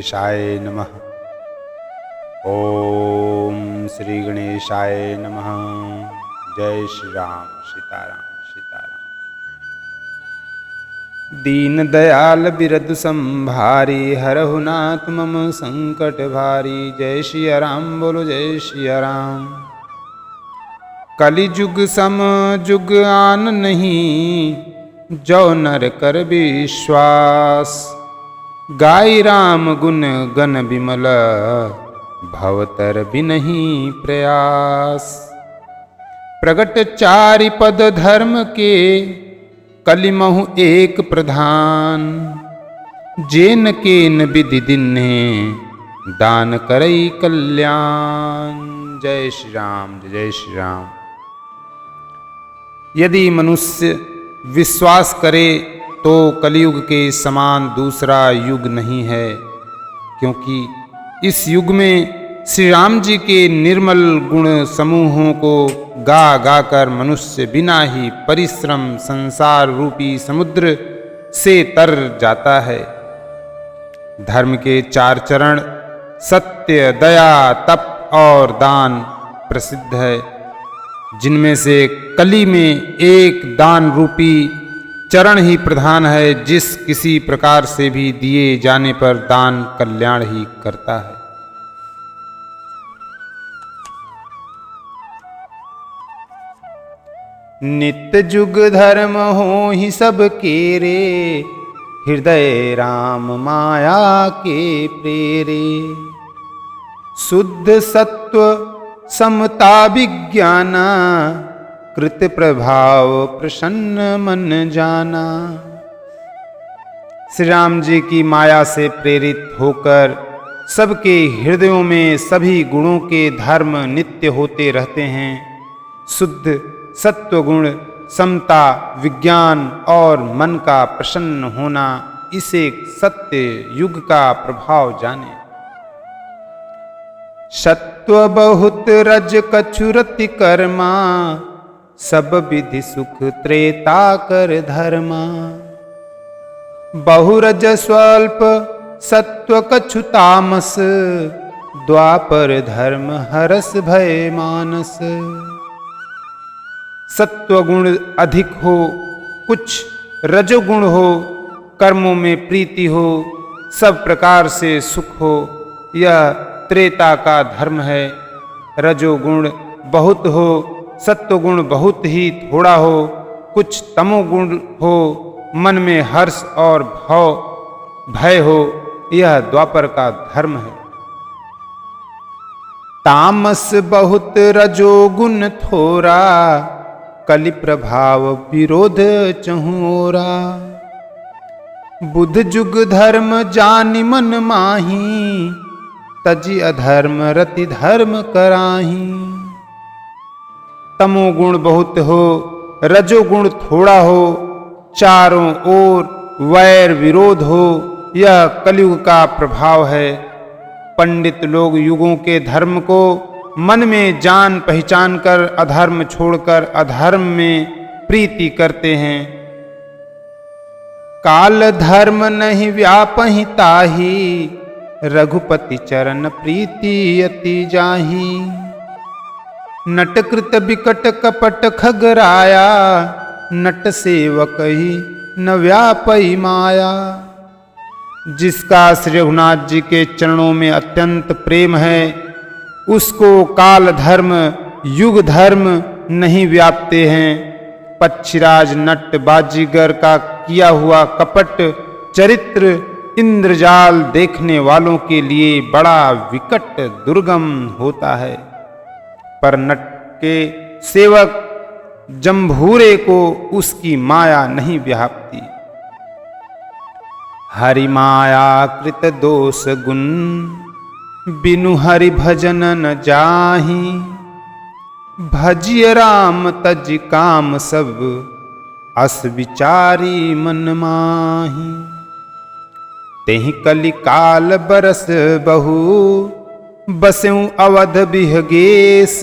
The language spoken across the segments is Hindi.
गणेशाय नमः। ओम श्री गणेशाय नमः। जय श्री राम। सीताराम सीताराम। दीन दयाल बिरदु संभारी, हरहु नाथ मम संकट भारी। जय सिया राम बोलो जय सिया राम। कलि जुग सम जुग आन नहीं, जो नर कर विश्वास। गाय राम गुण गण बिमल, भवतर बिनहि प्रयास। प्रगट चारि पद धर्म के, कलिमहु एक प्रधान। जेन केन विधि दिन्हे, दान करई कल्याण। जय श्री राम जय श्री राम। यदि मनुष्य विश्वास करे तो कलयुग के समान दूसरा युग नहीं है, क्योंकि इस युग में श्री राम जी के निर्मल गुण समूहों को गा गा कर मनुष्य बिना ही परिश्रम संसार रूपी समुद्र से तर जाता है। धर्म के 4 चरण सत्य, दया, तप और दान प्रसिद्ध है, जिनमें से कली में एक दान रूपी चरण ही प्रधान है, जिस किसी प्रकार से भी दिए जाने पर दान कल्याण ही करता है। नित्य जुग धर्म हो ही सब केरे, हृदय राम माया के प्रेरे। शुद्ध सत्व समता विज्ञाना, कृत प्रभाव प्रसन्न मन जाना। श्री राम जी की माया से प्रेरित होकर सबके हृदयों में सभी गुणों के धर्म नित्य होते रहते हैं। शुद्ध सत्व गुण, समता, विज्ञान और मन का प्रसन्न होना, इसे सत्य युग का प्रभाव जाने। सत्व बहुत रज कछुरति कर्मा, सब विधि सुख त्रेता कर धर्मा। बहुरज स्वल्प सत्व कछु तामस, द्वापर धर्म हरस भय मानस। सत्वगुण अधिक हो, कुछ रजोगुण हो, कर्मों में प्रीति हो, सब प्रकार से सुख हो, यह त्रेता का धर्म है। रजोगुण बहुत हो, सत्वगुण बहुत ही थोड़ा हो, कुछ तमोगुण हो, मन में हर्ष और भय हो, यह द्वापर का धर्म है। तामस बहुत रजोगुण थोरा, कलि प्रभाव विरोध चहुरा। बुध जुग धर्म जानि मन माही, तजी अधर्म रति धर्म कराही। तमोगुण बहुत हो, रजोगुण थोड़ा हो, चारों ओर वैर विरोध हो, यह कलयुग का प्रभाव है। पंडित लोग युगों के धर्म को मन में जान पहचान कर अधर्म छोड़कर अधर्म में प्रीति करते हैं। काल धर्म नहीं व्यापहि ताही, रघुपति चरण प्रीति अति जाही। नटकृत बिकट कपट खगराया, नट सेवक ही न व्यापई माया। जिसका श्री रघुनाथ जी के चरणों में अत्यंत प्रेम है, उसको काल धर्म युग धर्म नहीं व्यापते हैं। पक्षीराज नट बाजीगर का किया हुआ कपट चरित्र इंद्रजाल देखने वालों के लिए बड़ा विकट दुर्गम होता है, पर नट के सेवक जम्भूरे को उसकी माया नहीं व्यापती। हरि माया कृत दोष गुण, बिनु हरि भजन न जाहि। भजिय राम तज काम सब, अस विचारी मन माही। तेहि कलि काल बरस बहु, बसेउ अवध बिहगेस।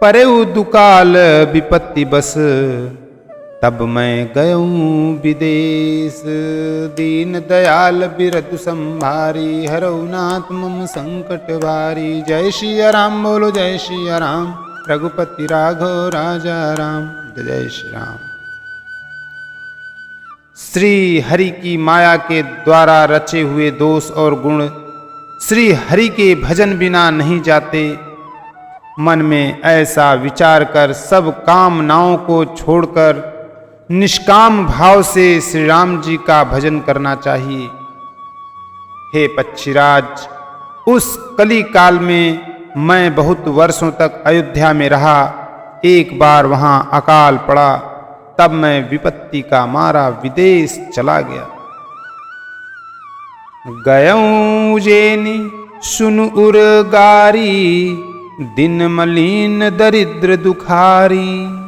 परेउ दुकाल विपत्ति बस, तब मैं गयूं विदेश। दीन दयाल बिरदु संभारी, हरौ नाथ मम संकट भारी। जय सिया राम बोलो जय सिया राम, रघुपति राघव राजा राम। जय श्री राम। श्री हरि की माया के द्वारा रचे हुए दोष और गुण श्री हरि के भजन बिना नहीं जाते। मन में ऐसा विचार कर सब कामनाओं को छोड़कर निष्काम भाव से श्री राम जी का भजन करना चाहिए। हे पक्षीराज, उस कली काल में मैं बहुत वर्षों तक अयोध्या में रहा। एक बार वहां अकाल पड़ा, तब मैं विपत्ति का मारा विदेश चला गया। गयूं उज्जैनी सुनु उरगारी, दिन मलिन दरिद्र दुखारी।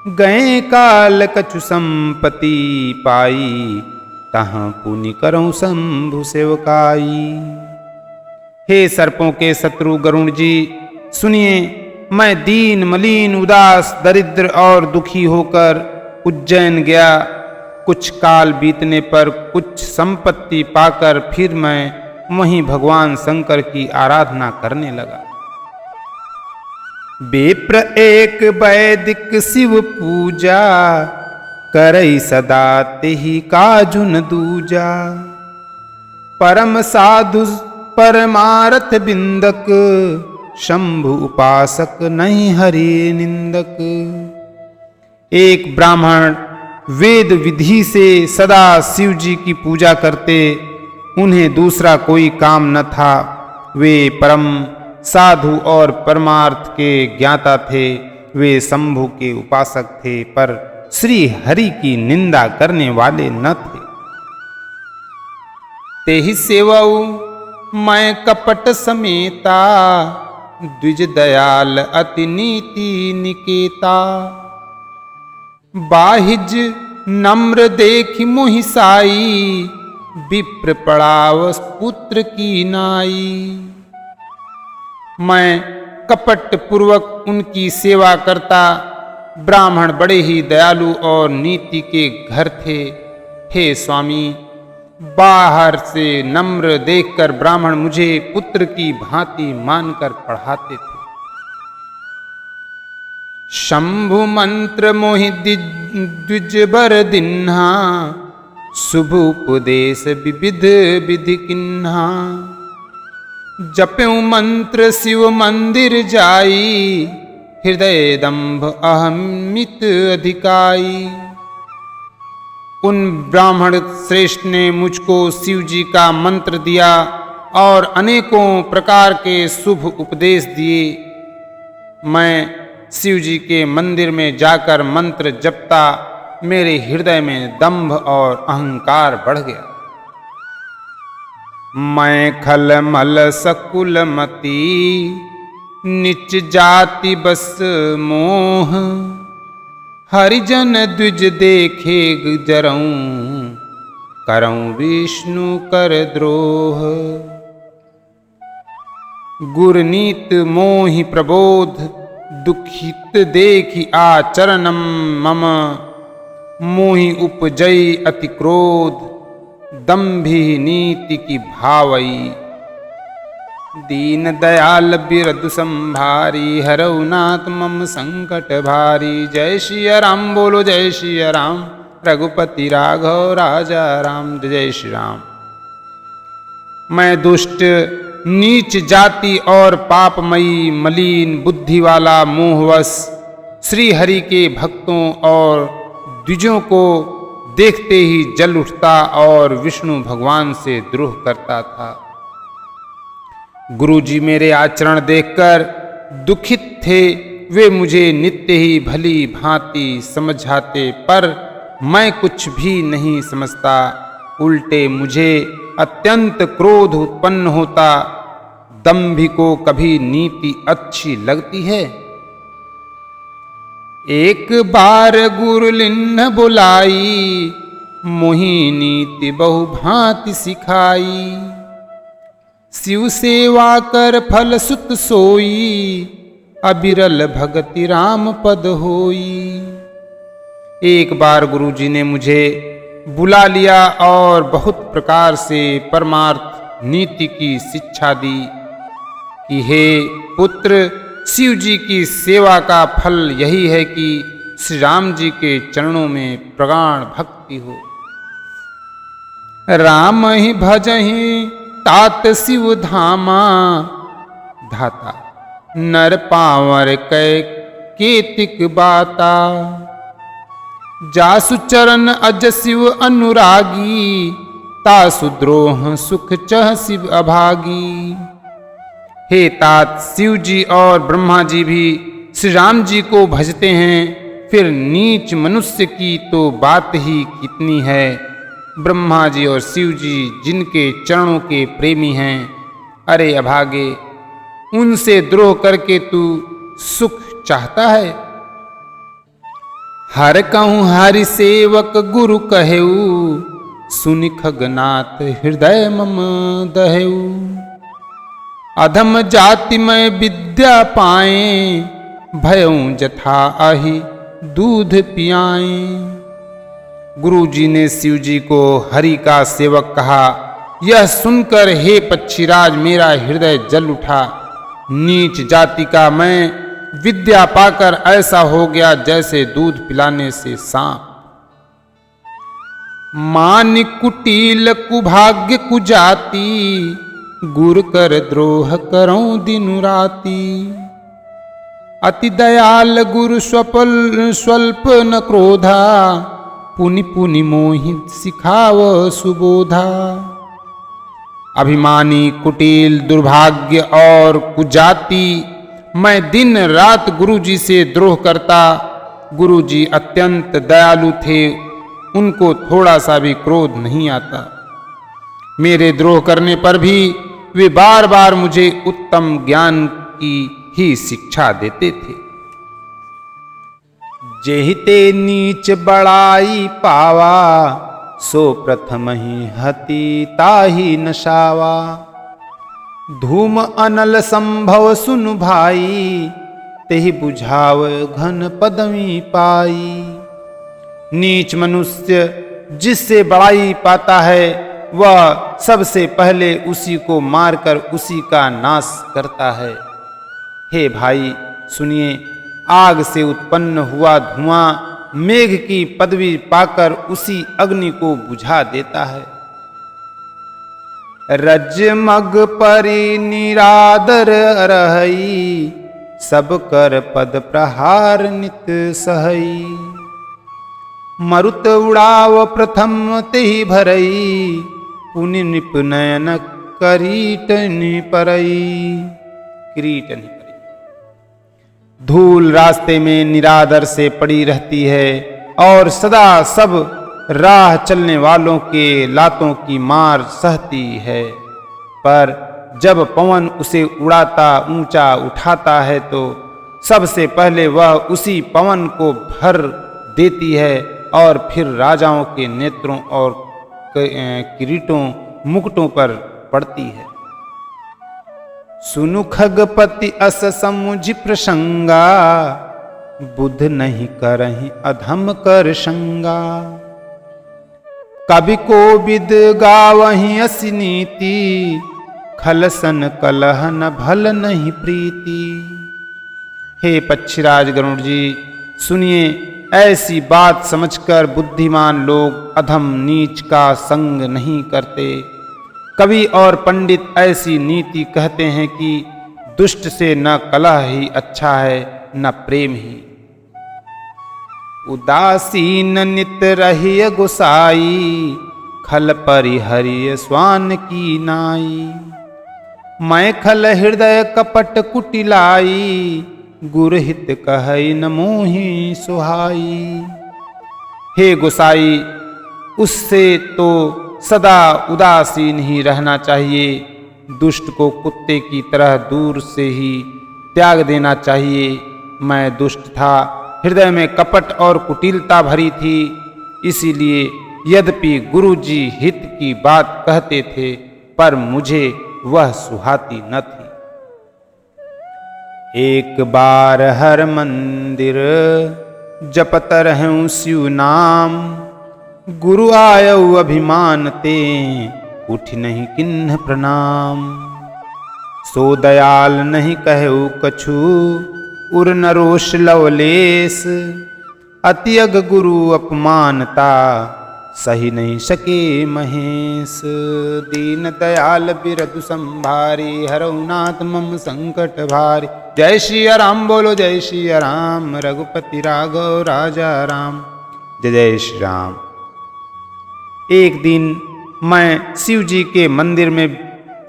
गए काल कछु संपत्ति पाई, तहाँ पुनि करऊं शंभु सेवकाई। हे सर्पों के शत्रु गरुण जी, सुनिए, मैं दीन मलिन उदास दरिद्र और दुखी होकर उज्जैन गया। कुछ काल बीतने पर कुछ संपत्ति पाकर फिर मैं वहीं भगवान शंकर की आराधना करने लगा। बेप्र एक वैदिक शिव पूजा, करई सदा तेहि काजुन दूजा। परम साधु परमारथ बिंदक, शंभु उपासक नहीं हरि निंदक। एक ब्राह्मण वेद विधि से सदा शिव जी की पूजा करते, उन्हें दूसरा कोई काम न था। वे परम साधु और परमार्थ के ज्ञाता थे। वे शंभु के उपासक थे, पर श्री हरि की निंदा करने वाले न थे। तेहि सेवऊ मैं कपट समेता, द्विज दयाल अति नीति निकेता। बाहिज नम्र देखि मोहि साई, विप्र पड़ाव पुत्र की नाई। मैं कपट पूर्वक उनकी सेवा करता। ब्राह्मण बड़े ही दयालु और नीति के घर थे। हे स्वामी, बाहर से नम्र देखकर ब्राह्मण मुझे पुत्र की भांति मानकर पढ़ाते थे। शंभु मंत्र मोहि द्विज बर दिन्हा, शुभ उपदेश विविध विधि किन्हा। जप्यु मंत्र शिव मंदिर जाई, हृदय दंभ अहमित अधिकाई। उन ब्राह्मण श्रेष्ठ ने मुझको शिव जी का मंत्र दिया और अनेकों प्रकार के शुभ उपदेश दिए। मैं शिव जी के मंदिर में जाकर मंत्र जपता, मेरे हृदय में दंभ और अहंकार बढ़ गया। मैं खल मल सकुल मती, नीच जाति बस मोह। हरिजन द्विज देखे जरऊं, करऊं विष्णु कर द्रोह। गुरनीत मोहि प्रबोध, दुखित देखि आचरणम मम। मोहि उपजई अति क्रोध, दंभि नीति की भावई। दीन दयाल बिरदु संभारी, हरऊ नाथ मम संकट भारी। जय सिया राम बोलो जय सिया राम, रघुपति राघव राजा राम। जय श्री राम। मैं दुष्ट नीच जाति और पापमयी मलिन बुद्धि वाला मोहवश श्री हरि के भक्तों और द्विजों को देखते ही जल उठता और विष्णु भगवान से द्रोह करता था। गुरुजी मेरे आचरण देखकर दुखित थे। वे मुझे नित्य ही भली भांति समझाते, पर मैं कुछ भी नहीं समझता। उल्टे मुझे अत्यंत क्रोध उत्पन्न होता। दंभी को कभी नीति अच्छी लगती है। एक बार गुरुलिन्न बुलाई, मोहि नीति बहु भांति सिखाई। शिव सेवा कर फल सुत सोई, अबिरल भगति राम पद होई। एक बार गुरुजी ने मुझे बुला लिया और बहुत प्रकार से परमार्थ नीति की शिक्षा दी कि हे पुत्र, शिव जी की सेवा का फल यही है कि श्री राम जी के चरणों में प्रगाढ़ भक्ति हो। राम ही भजहि तात शिव धामा, धाता नर पावर कै केतिक बाता। जासु चरण अज शिव अनुरागी, तासु द्रोह सुख चह शिव अभागी। हे तात, शिव जी और ब्रह्मा जी भी श्री राम जी को भजते हैं, फिर नीच मनुष्य की तो बात ही कितनी है। ब्रह्मा जी और शिव जी जिनके चरणों के प्रेमी हैं, अरे अभागे, उनसे द्रोह करके तू सुख चाहता है। हर कहूँ हरि सेवक गुरु कहेऊ, सुनि खगनाथ हृदय मम दहेऊ। अधम जाति में विद्या पाए, भयऊँ जथा आहि दूध पियाएं। गुरु जी ने शिव जी को हरि का सेवक कहा। यह सुनकर हे पक्षीराज, मेरा हृदय जल उठा। नीच जाति का मैं विद्या पाकर ऐसा हो गया जैसे दूध पिलाने से सांप। मान कुटिल कुभाग्य कुजाति, गुर कर द्रोह करऊं दिन राती। अति दयाल गुरु स्वल्प न क्रोधा, पुनि पुनि मोहित सिखाव सुबोधा। अभिमानी, कुटिल, दुर्भाग्य और कुजाति मैं दिन रात गुरु जी से द्रोह करता। गुरु जी अत्यंत दयालु थे, उनको थोड़ा सा भी क्रोध नहीं आता। मेरे द्रोह करने पर भी वे बार बार मुझे उत्तम ज्ञान की ही शिक्षा देते थे। जेहिते नीच बड़ाई पावा, सो प्रथम ही हति ताहि नशावा। धूम अनल संभव सुनु भाई, तेहि बुझाव घन पदवी पाई। नीच मनुष्य जिससे बड़ाई पाता है, वह सबसे पहले उसी को मारकर उसी का नाश करता है। हे भाई सुनिए, आग से उत्पन्न हुआ धुआं मेघ की पदवी पाकर उसी अग्नि को बुझा देता है। रजमग परि निरादर रहई, सब कर पद प्रहार नित सहई। मरुत उड़ाव प्रथम तेहि भरई, पुनि निप नयन करीटनि परई। किरीटनि परई। धूल रास्ते में निरादर से पड़ी रहती है और सदा सब राह चलने वालों के लातों की मार सहती है, पर जब पवन उसे उड़ाता ऊंचा उठाता है तो सबसे पहले वह उसी पवन को भर देती है और फिर राजाओं के नेत्रों और किरीटों मुकुटों पर पड़ती है। सुनु खगपति अस समुझ प्रसंगा, बुध नहीं करहि अधम कर संगा। कवि को विद गावहि असी नीति, खलसन कलह न भल नहीं प्रीति। हे पक्षीराज गरुड़ जी, सुनिए, ऐसी बात समझकर बुद्धिमान लोग अधम नीच का संग नहीं करते। कवि और पंडित ऐसी नीति कहते हैं कि दुष्ट से न कलह ही अच्छा है न प्रेम ही। उदासीन नित रहिय गोसाई, खल परिहरिय स्वान की नाई। मैं खल हृदय कपट कुटिलाई, गुरहित कहई न मोहि सुहाई। हे गोसाई, उससे तो सदा उदासीन ही रहना चाहिए। दुष्ट को कुत्ते की तरह दूर से ही त्याग देना चाहिए। मैं दुष्ट था, हृदय में कपट और कुटिलता भरी थी, इसीलिए यद्यपि गुरुजी हित की बात कहते थे, पर मुझे वह सुहाती न थी। एक बार हर मंदिर जपत रहूं शिव नाम, गुरु आयऊ अभिमान ते, उठ नहीं किन्ह प्रणाम। सो दयाल नहीं कहऊ कछु, उर न रोष लवलेस, अति अग गुरु अपमानता, सही नहीं सके महेश। दीन दयाल बिरदु संभारी, हरऊ नाथ मम संकट भारी। जय श्री राम बोलो जय श्री राम, रघुपति राघव राजा राम। जय जय श्री राम। एक दिन मैं शिव जी के मंदिर में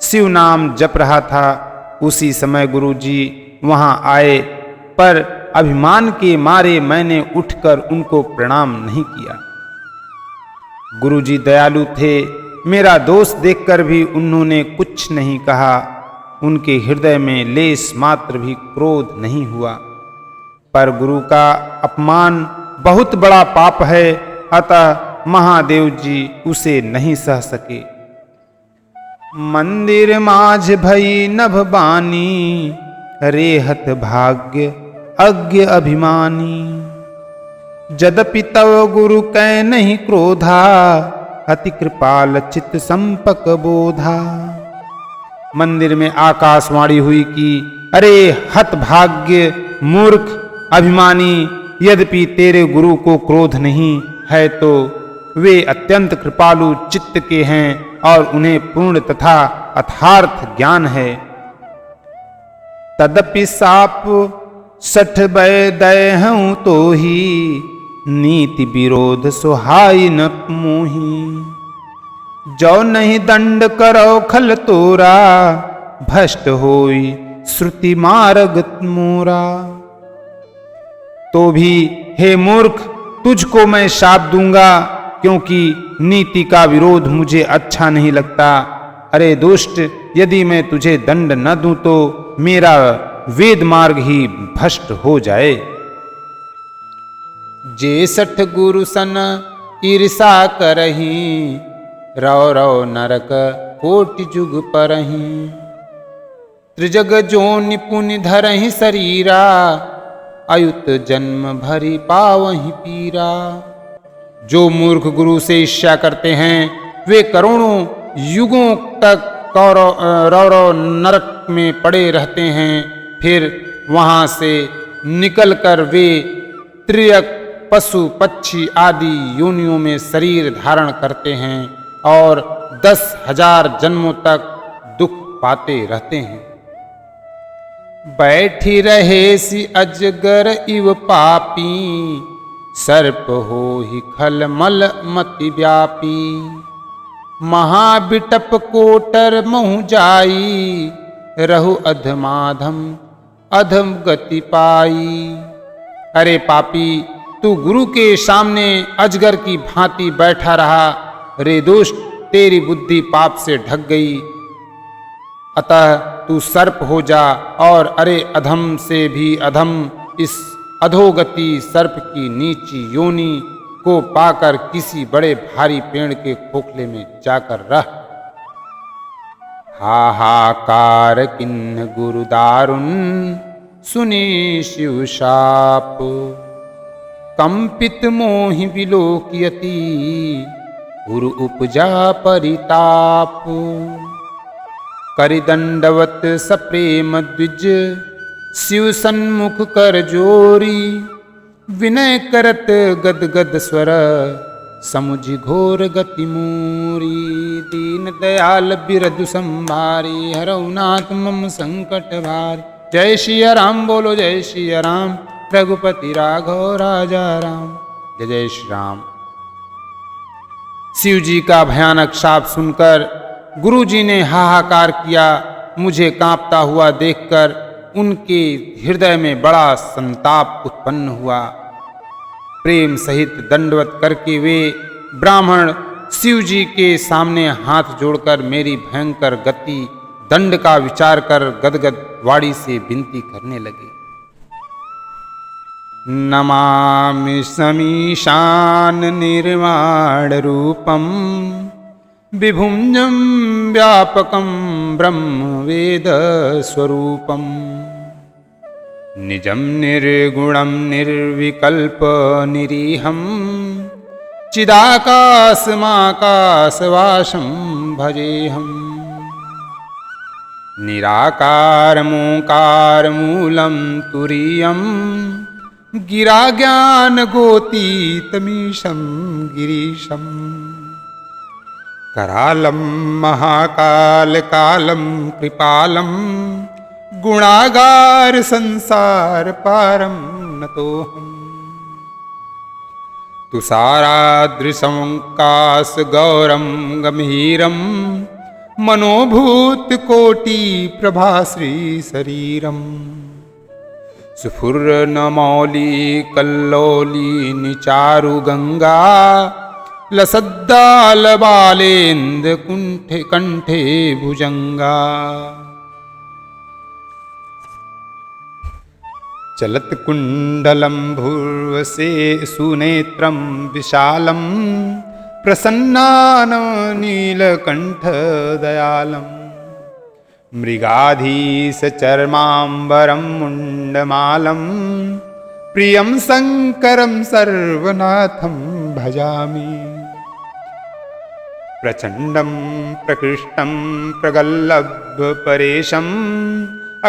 शिव नाम जप रहा था। उसी समय गुरु जी वहां आए, पर अभिमान के मारे मैंने उठकर उनको प्रणाम नहीं किया। गुरु जी दयालु थे, मेरा दोष देखकर भी उन्होंने कुछ नहीं कहा। उनके हृदय में लेस मात्र भी क्रोध नहीं हुआ। पर गुरु का अपमान बहुत बड़ा पाप है, अतः महादेव जी उसे नहीं सह सके। मंदिर माझ भई नभ बानी, रेहत भाग्य अज्ञ अभिमानी। जदपि तव गुरु कै नहीं क्रोधा, अति कृपाल चित संपक बोधा। मंदिर में आकाशवाणी हुई कि अरे हत भाग्य मूर्ख अभिमानी, यद्यपि तेरे गुरु को क्रोध नहीं है तो वे अत्यंत कृपालु चित्त के हैं और उन्हें पूर्ण तथा अथार्थ ज्ञान है। तदपि साप सठ बय दय हूं तो ही, नीति विरोध सुहाई न मोही। जो नहीं दंड करो खल तोरा, भ्रष्ट होई श्रुति मार्ग मोरा। तो भी हे मूर्ख, तुझको मैं शाप दूंगा, क्योंकि नीति का विरोध मुझे अच्छा नहीं लगता। अरे दुष्ट, यदि मैं तुझे दंड न दूं तो मेरा वेद मार्ग ही भ्रष्ट हो जाए। जे सठ गुरु सन ईर्षा करही, रौ रौ नरक कोटि जुग परही। त्रिजग जो निपुण धरहि शरीरा, अयुत जन्म भरी पावहि पीरा। जो मूर्ख गुरु से ईर्ष्या करते हैं, वे करोड़ों युगों तक रौरव नरक में पड़े रहते हैं। फिर वहां से निकलकर वे त्रियक पशु पक्षी आदि योनियों में शरीर धारण करते हैं और 10,000 जन्मों तक दुख पाते रहते हैं। बैठी रहे सी अजगर इव पापी, सर्प हो ही खल मल मति व्यापी। महाबिटप कोटर महु जाई, रहु अधमाधम अधम गति पाई। अरे पापी, तू गुरु के सामने अजगर की भांति बैठा रहा। रे दुष्ट, तेरी बुद्धि पाप से ढक गई, अतः तू सर्प हो जा। और अरे अधम से भी अधम इस अधोगति सर्प की नीची योनि को पाकर किसी बड़े भारी पेड़ के खोखले में जाकर रह। हाहाकार किन्ह गुरु दारुण, सुनी शिव शाप। कंपित मोहि विलोकयति, गुरु उपजा परिताप। करि दंडवत सप्रेम द्विज, शिव सन्मुख कर जोरी। विनय करत गदगद स्वर, समुझि घोर गति मोरी। दीन दयाल बिरदु संभारी, हरऊ नाथ मम संकट भारी। जय श्री राम बोलो जय श्री राम, रघुपति राघव राजा राम। जय जय श्री राम। शिव जी का भयानक शाप सुनकर गुरु जी ने हाहाकार किया। मुझे कांपता हुआ देखकर उनके हृदय में बड़ा संताप उत्पन्न हुआ। प्रेम सहित दंडवत करके वे ब्राह्मण शिव जी के सामने हाथ जोड़कर मेरी भयंकर गति दंड का विचार कर गदगद वाणी से विनती करने लगे। नमामि समीशान निर्वाण रूपम, विभुंजम व्यापकम ब्रह्म वेद स्वरूपम। निजं निर्गुणं निर्विकल्प निरीहं चिदाकाशमाकाशवासं भजेऽहम् निराकारमोकारमूलं तुरीयं गिराज्ञानगोतीतमीशं गिरीशम् करालं महाकालकालं कृपालं गुणागार संसार पारं नतोऽहम् तुषारादृशमकाश गौरं गंभीरं मनोभूत कोटि प्रभाश्री शरीरम् सुफुर्नमौली कल्लोली निचारु गंगा लसद्दालबालेन्द्र कुंठे कंठे भुजंगा चलत कुंडलं भूर्वसे सुनेत्रं विशालं प्रसन्नानं नीलकंठ दयालम् मृगाधीश चर्मांबरं मुंडमालं प्रियं शंकरं सर्वनाथं भजामि प्रचंडं प्रकृष्टं प्रगल्लभ परेशम्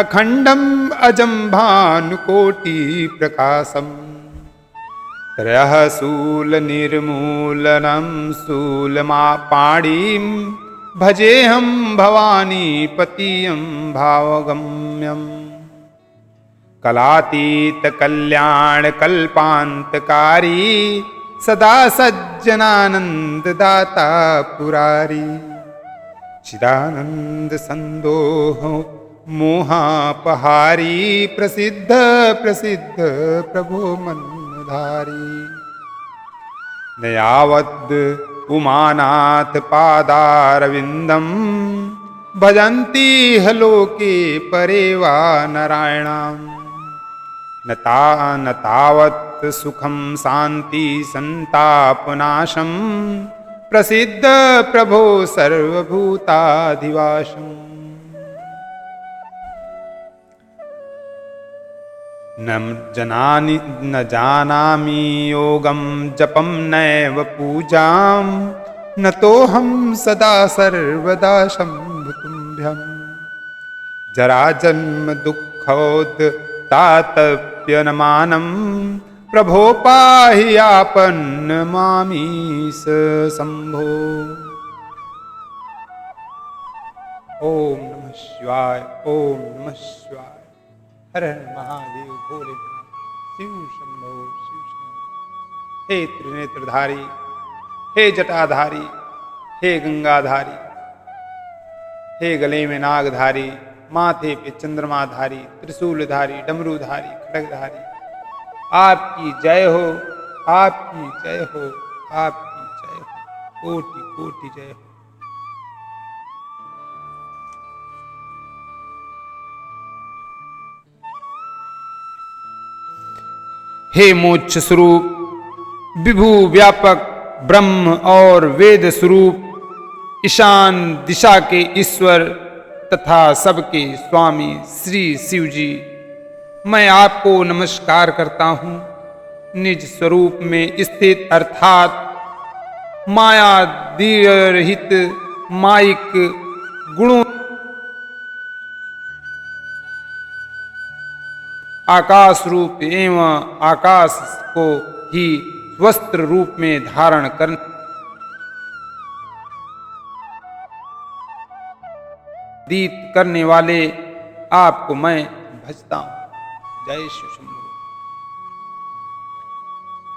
अखंडम अजं भानुकोटि प्रकाशम त्रयः शूल निर्मूलनं शूलमापाणिं भजेऽहं भवानी पतियं भावगम्यम् कलातीत कल्याण कल्पांतकारी सदा सज्जनानंददाता पुरारी चिदानंद संदोह मोहापहारी प्रसिद्ध प्रसिद्ध प्रभो मनधारी नयावद् उमानाथ पादारविंदम भजन्ति हलोके परे वा नारायणाम न तावत् सुखं शांति संतापनाशम प्रसिद्ध प्रभो सर्वभूताधिवासम् न जानामि योगं जपं नैव पूजां न तोऽहं सदा सर्वदा शम्भुतुभ्यं जराजन्म दुःखोत्तातप्यनमानं प्रभो पाहि आपन्नमामीश शम्भो। ओम नमः शिवाय, ओम नमः शिवाय। हर हर महादेव भोलेनाथ, शिव शंभो शिव शंभो। हे त्रिनेत्रधारी, हे जटाधारी, हे गंगाधारी, हे गले में नागधारी, माथे पे चंद्रमाधारी, त्रिशूलधारी, डमरूधारी, खड्गधारी, आपकी जय हो, आपकी जय हो, आपकी जय हो, कोटि कोटि जय हो। हे मोक्ष स्वरूप, विभु व्यापक ब्रह्म और वेद स्वरूप, ईशान दिशा के ईश्वर तथा सबके स्वामी श्री शिव जी, मैं आपको नमस्कार करता हूँ। निज स्वरूप में स्थित अर्थात मायादीरहित माइक गुणों आकाश रूप एवं आकाश को ही वस्त्र रूप में धारण करने वाले आपको मैं भजता हूं। जय शिव शंभो।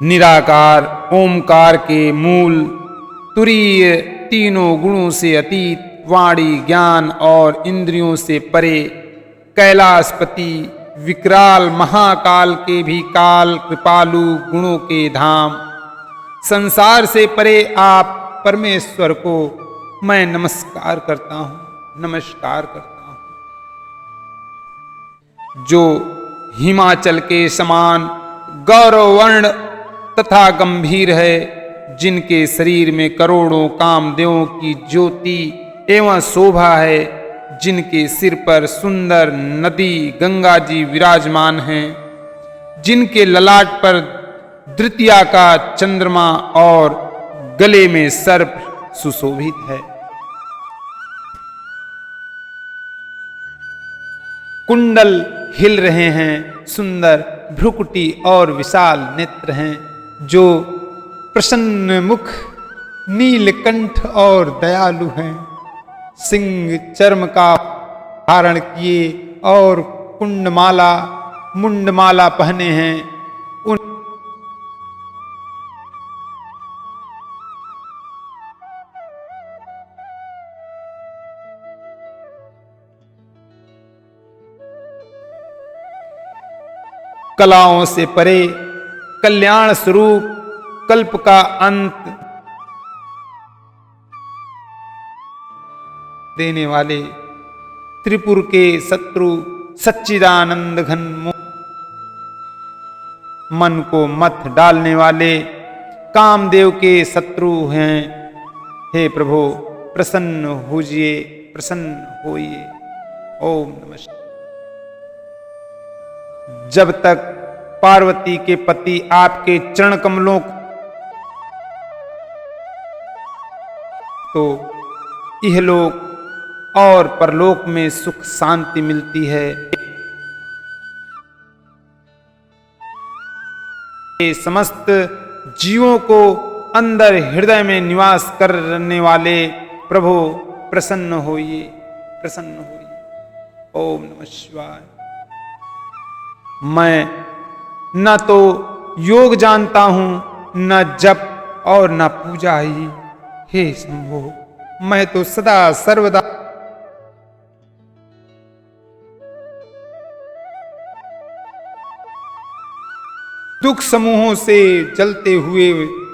निराकार ओमकार के मूल तुरीय, तीनों गुणों से अतीत, वाणी ज्ञान और इंद्रियों से परे, कैलाशपति विकराल महाकाल के भी काल, कृपालु गुणों के धाम, संसार से परे आप परमेश्वर को मैं नमस्कार करता हूँ, नमस्कार करता हूँ। जो हिमाचल के समान गौरवर्ण तथा गंभीर है, जिनके शरीर में करोड़ों कामदेवों की ज्योति एवं शोभा है, जिनके सिर पर सुंदर नदी गंगा जी विराजमान हैं, जिनके ललाट पर द्वितीया का चंद्रमा और गले में सर्प सुशोभित है। कुंडल हिल रहे हैं, सुंदर भ्रुकुटी और विशाल नेत्र हैं, जो प्रसन्न मुख, नीलकंठ और दयालु हैं। सिंह चर्म का धारण किए और मुंडमाला पहने हैं। उन कलाओं से परे, कल्याण स्वरूप, कल्प का अंत देने वाले, त्रिपुर के शत्रु, सच्चिदानंद घन मन को मत डालने वाले, कामदेव के शत्रु हैं। हे प्रभु प्रसन्न होइए, प्रसन्न होइए। ओम नमः शिवाय। जब तक पार्वती के पति आपके चरण कमलों तो इहलोक और परलोक में सुख शांति मिलती है। ये समस्त जीवों को अंदर हृदय में निवास करने वाले प्रभु प्रसन्न होइए, प्रसन्न होइए। ओम नमः शिवाय। मैं न तो योग जानता हूं, न जप और न पूजा ही। हे शंभो, मैं तो सदा सर्वदा दुख समूहों से जलते हुए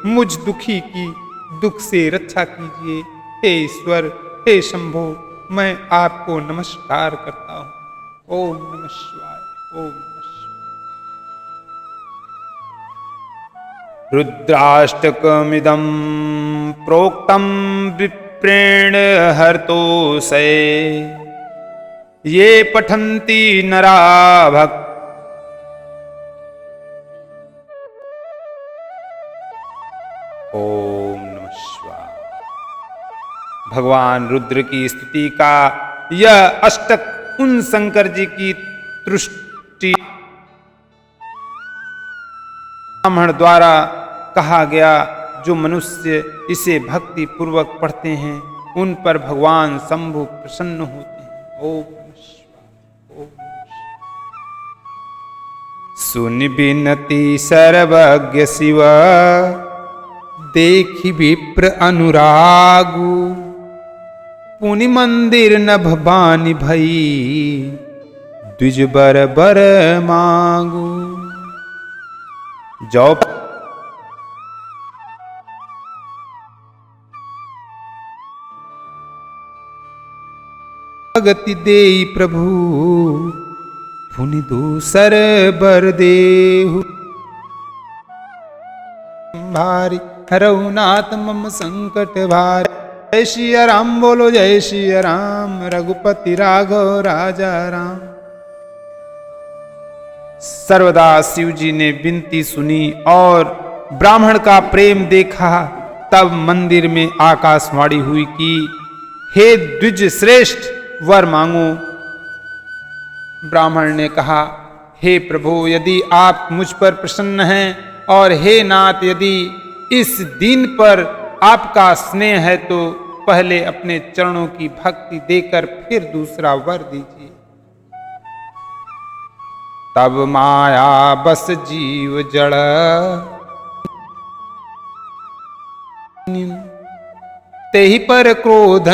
मुझ दुखी की दुख से रक्षा कीजिए। हे ईश्वर, हे शंभो, मैं आपको नमस्कार करता हूं। ओम नमः शिवाय। ओम नमः शिवाय। रुद्राष्टकमिदं प्रोक्तं विप्रेण हर्तोषे, ये पठन्ति नरा भक्त ओम नमः शिवाय। भगवान रुद्र की स्तुति का यह अष्टक उन शंकर जी की तुष्टि ब्राह्मण द्वारा कहा गया, जो मनुष्य इसे भक्ति पूर्वक पढ़ते हैं उन पर भगवान शंभु प्रसन्न होते हैं। ओम नमः शिवाय। ओम नमः शिवाय। सुनि बिनती सर्वज्ञ शिव, देखि विप्र अनुरागु, पुनि मंदिर नभ बानि भई, द्विज बर बर मांगू। जो भगति देई प्रभु, पुनि दूसर बर देहु। भारी रघुनाथ मम संकट भार, जय श्री राम बोलो, जय श्री राम। रघुपति राघव राजा राम। सर्वदा शिव जी ने विनती सुनी और ब्राह्मण का प्रेम देखा। तब मंदिर में आकाशवाणी हुई कि हे द्विज श्रेष्ठ, वर मांगो। ब्राह्मण ने कहा, हे प्रभु, यदि आप मुझ पर प्रसन्न हैं और हे नाथ, यदि इस दिन पर आपका स्नेह है तो पहले अपने चरणों की भक्ति देकर फिर दूसरा वर दीजिए। तब माया बस जीव जड़, तेहि पर क्रोध,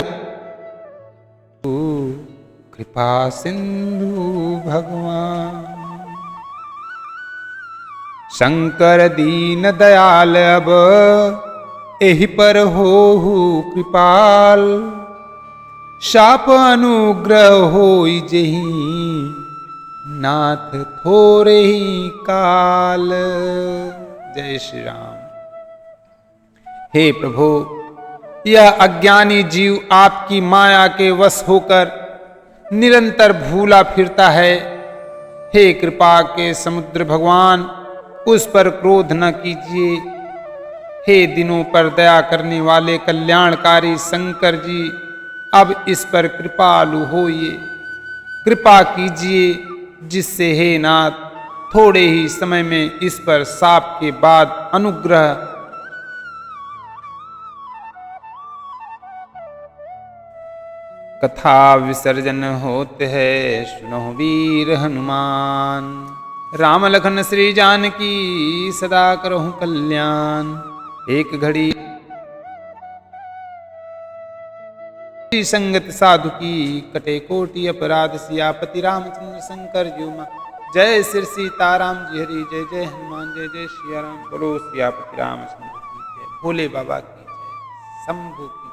कृपा सिंधु भगवान। शंकर दीन दयाल, अब एहि पर होहु कृपाल। शाप अनुग्रह होई जेहि, नाथ थोरे ही काल। जय श्री राम। हे प्रभु, यह अज्ञानी जीव आपकी माया के वश होकर निरंतर भूला फिरता है। हे कृपा के समुद्र भगवान, उस पर क्रोध न कीजिए। हे दिनों पर दया करने वाले कल्याणकारी शंकर जी, अब इस पर कृपालु होइए, कृपा कीजिए, जिससे हे नाथ थोड़े ही समय में इस पर शाप के बाद अनुग्रह कथा विसर्जन होते है। सुनो वीर हनुमान, राम लखन श्री जानकी सदा करहु कल्याण। एक घड़ी संगत साधु की, कटे कोटि अपराध सियापति रामचंद्र शंकर जी उमा। जय श्री सीताराम जी हरि, जय जय हनुमान, जय जय सिया राम। बोलो सियापति रामचंद्र की जय, भोले बाबा की जय, शंभु की।